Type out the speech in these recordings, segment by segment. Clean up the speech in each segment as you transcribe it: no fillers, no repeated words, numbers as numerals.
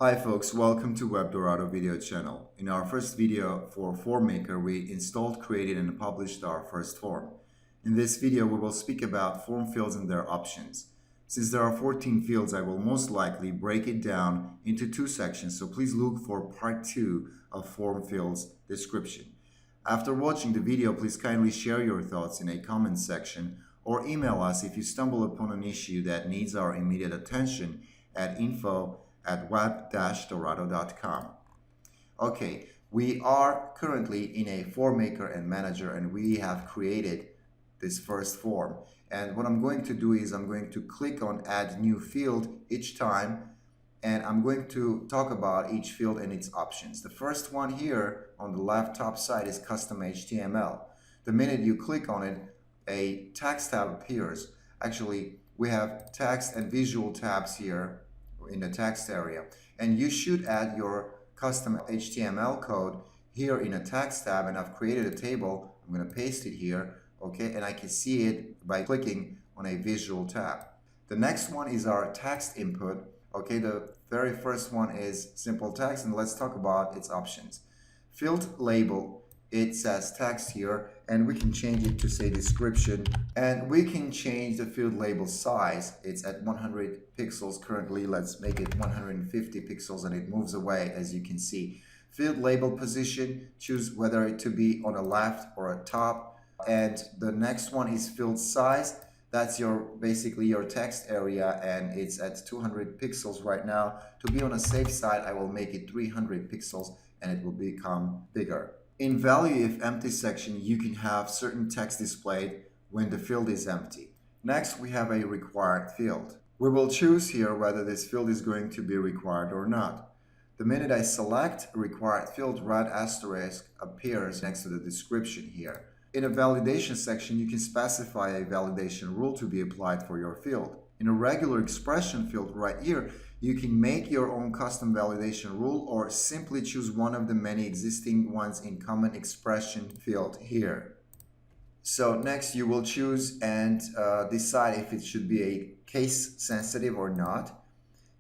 Hi folks, welcome to WebDorado video channel. In our first video for FormMaker, we installed, created, and published our first form. In this video, we will speak about form fields and their options. Since there are 14 fields, I will most likely break it down into two sections, so please look for part 2 of form fields description. After watching the video, please kindly share your thoughts in a comment section or email us if you stumble upon an issue that needs our immediate attention at info@web-dorado.com. Okay, we are currently in a form maker and manager, and we have created this first form. And what I'm going to do is I'm going to click on add new field each time, and I'm going to talk about each field and its options. The first one here on the left top side is custom HTML. The minute you click on it, a text tab appears. Actually, we have text and visual tabs here in the text area, and you should add your custom HTML code here in a text tab. And I've created a table. I'm going to paste it here, okay, and I can see it by clicking on a visual tab. The next one is our text input. Okay, the very first one is simple text, and let's talk about its options. Field label, it says text here, and we can change it to say description, and we can change the field label size. It's at 100 pixels currently. Let's make it 150 pixels, and it moves away, as you can see. Field label position, choose whether it to be on a left or a top. And the next one is field size. That's basically your text area, and it's at 200 pixels right now. To be on a safe side, I will make it 300 pixels, and it will become bigger. In value if empty section, you can have certain text displayed when the field is empty. Next, we have a required field. We will choose here whether this field is going to be required or not. The minute I select required field, red asterisk appears next to the description here. In a validation section, you can specify a validation rule to be applied for your field. In a regular expression field right here, you can make your own custom validation rule or simply choose one of the many existing ones in common expression field here. So next you will choose and decide if it should be a case sensitive or not.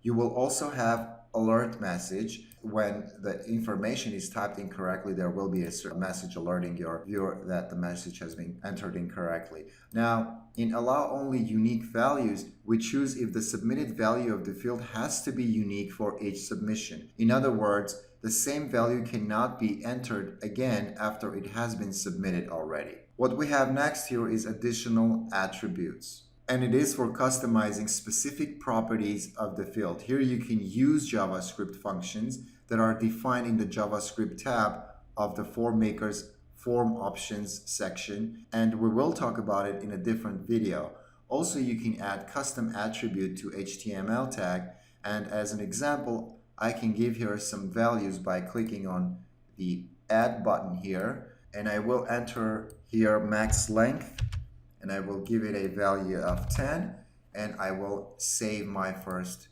You will also have alert message. When the information is typed incorrectly, there will be a certain message alerting your viewer that the message has been entered incorrectly. Now, in allow only unique values, we choose if the submitted value of the field has to be unique for each submission. In other words, the same value cannot be entered again after it has been submitted already. What we have next here is additional attributes, and it is for customizing specific properties of the field. Here you can use JavaScript functions that are defined in the JavaScript tab of the FormMaker's Form Options section, and we will talk about it in a different video. Also, you can add custom attribute to HTML tag, and as an example, I can give here some values by clicking on the add button here, and I will enter here max length, and I will give it a value of 10, and I will save my first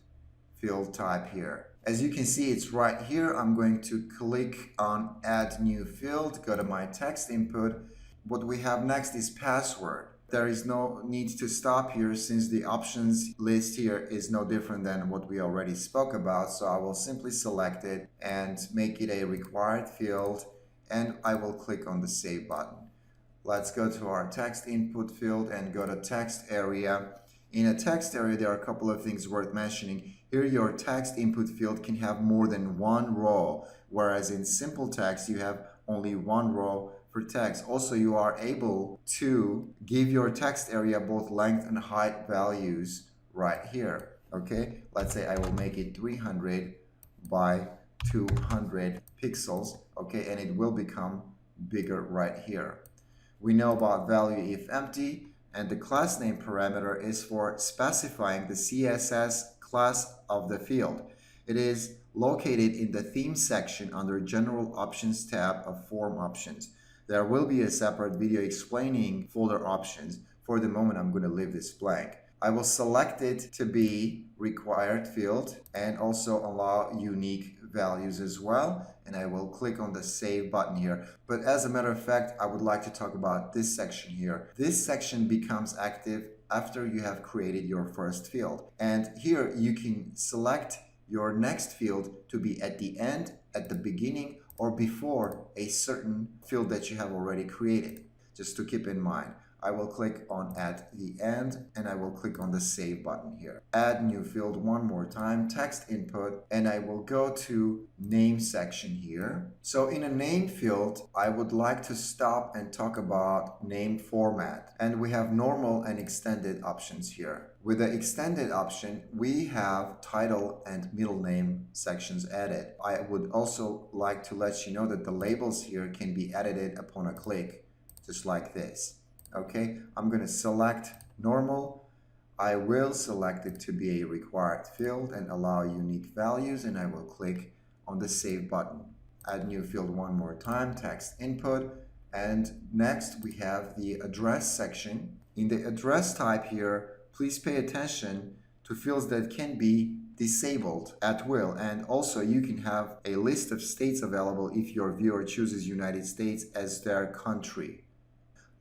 field type here. As you can see, it's right here. I'm going to click on add new field, go to my text input. What we have next is password. There is no need to stop here since the options list here is no different than what we already spoke about. So I will simply select it and make it a required field, and I will click on the save button. Let's go to our text input field and go to text area. In a text area, there are a couple of things worth mentioning. Here, your text input field can have more than one row, whereas in simple text, you have only one row for text. Also, you are able to give your text area both length and height values right here. Okay, let's say I will make it 300 by 200 pixels. Okay, and it will become bigger right here. We know about value if empty, and the class name parameter is for specifying the CSS class of the field. It is located in the theme section under General Options tab of Form Options. There will be a separate video explaining folder options. For the moment, I'm going to leave this blank. I will select it to be required field and also allow unique values as well, and I will click on the save button here. But as a matter of fact, I would like to talk about this section here. This section becomes active after you have created your first field, and here you can select your next field to be at the end, at the beginning, or before a certain field that you have already created. Just to keep in mind, I will click on at the end and I will click on the save button here. Add new field one more time, text input, and I will go to name section here. So in a name field, I would like to stop and talk about name format. And we have normal and extended options here. With the extended option, we have title and middle name sections added. I would also like to let you know that the labels here can be edited upon a click, just like this. Okay, I'm going to select normal. I will select it to be a required field and allow unique values, and I will click on the save button. Add new field one more time, text input, and next we have the address section. In the address type here, please pay attention to fields that can be disabled at will, and also you can have a list of states available if your viewer chooses United States as their country.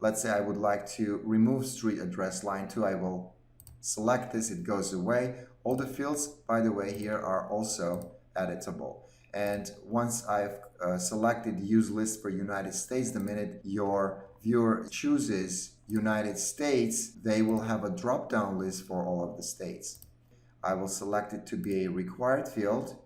Let's say I would like to remove street address line 2. I will select this, it goes away. All the fields, by the way, here are also editable. And once I've selected use list for United States, the minute your viewer chooses United States, they will have a drop-down list for all of the states. I will select it to be a required field,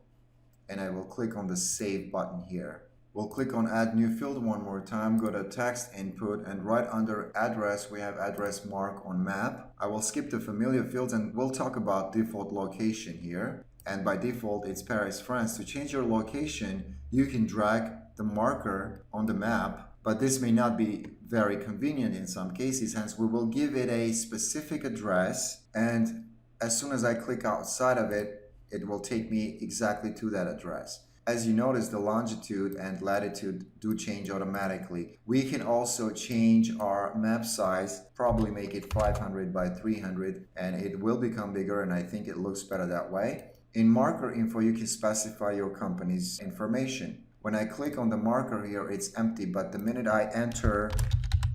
and I will click on the save button here. We'll click on add new field one more time, go to text input, and right under address we have address mark on map. I will skip the familiar fields and we'll talk about default location here. And by default it's Paris, France. To change your location, you can drag the marker on the map, but this may not be very convenient in some cases, hence we will give it a specific address, and as soon as I click outside of it, it will take me exactly to that address. As you notice, the longitude and latitude do change automatically. We can also change our map size, probably make it 500 by 300, and it will become bigger, and I think it looks better that way. In marker info, you can specify your company's information. When I click on the marker here, it's empty, but the minute I enter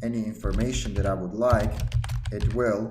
any information that I would like, it will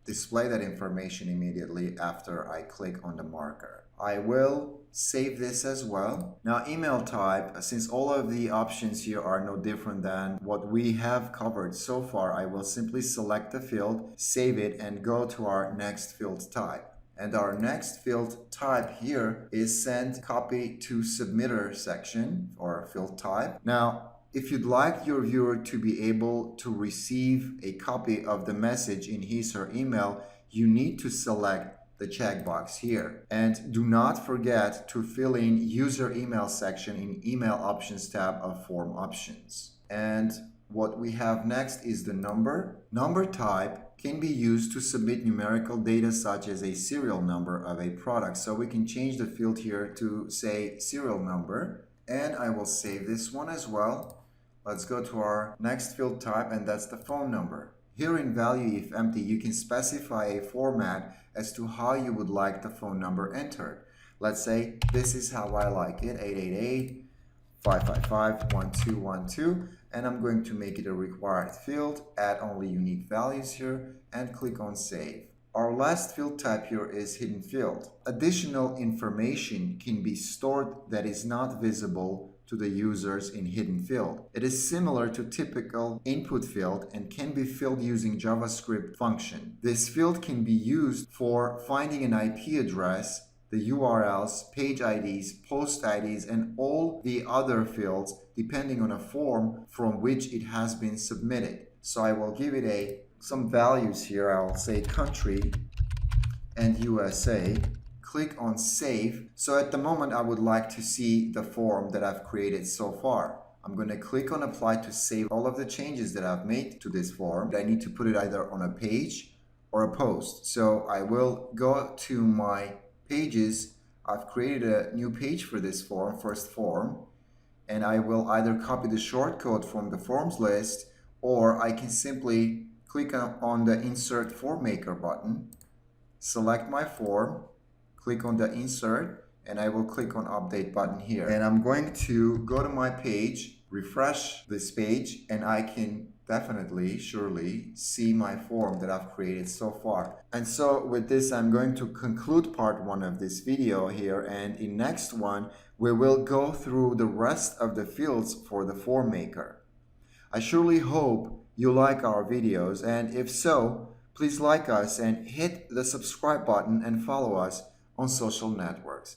display that information immediately after I click on the marker. I will save this as well. Now, email type, since all of the options here are no different than what we have covered so far, I will simply select the field, save it, and go to our next field type. And our next field type here is send copy to submitter section or field type. Now, if you'd like your viewer to be able to receive a copy of the message in his or her email, you need to select the checkbox here. And do not forget to fill in user email section in email options tab of form options. And what we have next is the number. Number type can be used to submit numerical data such as a serial number of a product. So we can change the field here to say serial number, and I will save this one as well. Let's go to our next field type, and that's the phone number. Here in value if empty, you can specify a format as to how you would like the phone number entered. Let's say this is how I like it, 888-555-1212, and I'm going to make it a required field, add only unique values here, and click on save. Our last field type here is hidden field. Additional information can be stored that is not visible to the users in hidden field. It is similar to typical input field and can be filled using JavaScript function. This field can be used for finding an IP address, the URLs, page IDs, post IDs, and all the other fields depending on a form from which it has been submitted. So I will give it some values here. I'll say country and USA. Click on save. So at the moment I would like to see the form that I've created so far. I'm going to click on apply to save all of the changes that I've made to this form. I need to put it either on a page or a post. So I will go to my pages. I've created a new page for this form, first form, and I will either copy the shortcode from the forms list, or I can simply click on the insert form maker button, select my form, click on the insert, and I will click on update button here. And I'm going to go to my page, refresh this page and I can definitely, surely see my form that I've created so far. And so with this, I'm going to conclude part 1 of this video here, and in next one, we will go through the rest of the fields for the form maker. I surely hope you like our videos, and if so, please like us and hit the subscribe button and follow us on social networks.